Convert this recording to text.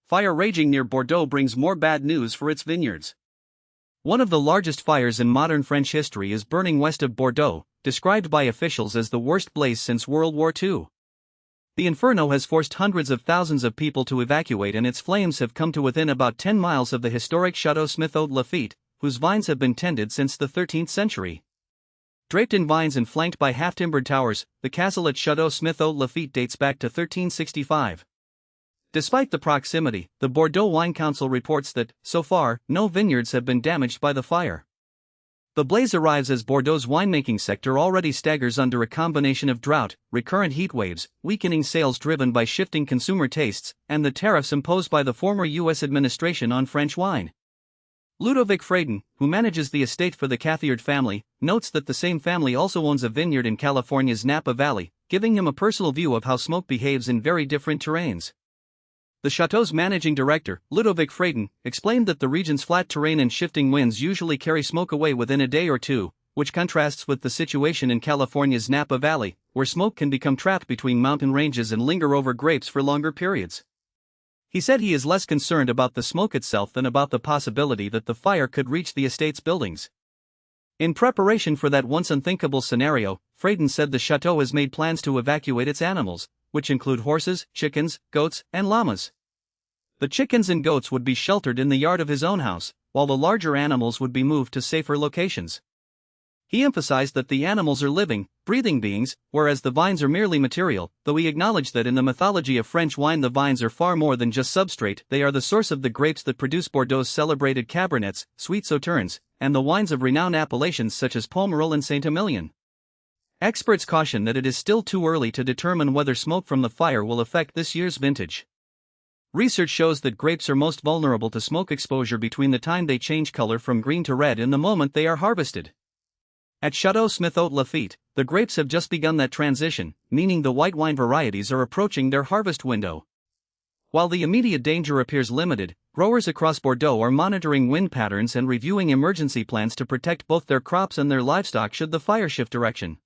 Fire raging near Bordeaux brings more bad news for its vineyards. One of the largest fires in modern French history is burning west of Bordeaux, described by officials as the worst blaze since World War II. The inferno has forced hundreds of thousands of people to evacuate, and its flames have come to within about 10 miles of the historic Château Smith-Haut-Lafitte, whose vines have been tended since the 13th century. Draped in vines and flanked by half-timbered towers, the castle at Château Smith-Haut-Lafitte dates back to 1365. Despite the proximity, the Bordeaux Wine Council reports that, so far, no vineyards have been damaged by the fire. The blaze arrives as Bordeaux's winemaking sector already staggers under a combination of drought, recurrent heat waves, weakening sales driven by shifting consumer tastes, and the tariffs imposed by the former U.S. administration on French wine. Ludovic Freyden, who manages the estate for the Cathiard family, notes that the same family also owns a vineyard in California's Napa Valley, giving him a personal view of how smoke behaves in very different terrains. The chateau's managing director, Ludovic Freyden, explained that the region's flat terrain and shifting winds usually carry smoke away within a day or two, which contrasts with the situation in California's Napa Valley, where smoke can become trapped between mountain ranges and linger over grapes for longer periods. He said he is less concerned about the smoke itself than about the possibility that the fire could reach the estate's buildings. In preparation for that once unthinkable scenario, Freyden said the chateau has made plans to evacuate its animals, which include horses, chickens, goats, and llamas. The chickens and goats would be sheltered in the yard of his own house, while the larger animals would be moved to safer locations. He emphasized that the animals are living, breathing beings, whereas the vines are merely material, though he acknowledged that in the mythology of French wine the vines are far more than just substrate. They are the source of the grapes that produce Bordeaux's celebrated Cabernets, sweet Sauternes, and the wines of renowned appellations such as Pomerol and Saint-Emilion. Experts caution that it is still too early to determine whether smoke from the fire will affect this year's vintage. Research shows that grapes are most vulnerable to smoke exposure between the time they change color from green to red and the moment they are harvested. At Château Smith-Haut-Lafitte, the grapes have just begun that transition, meaning the white wine varieties are approaching their harvest window. While the immediate danger appears limited, growers across Bordeaux are monitoring wind patterns and reviewing emergency plans to protect both their crops and their livestock should the fire shift direction.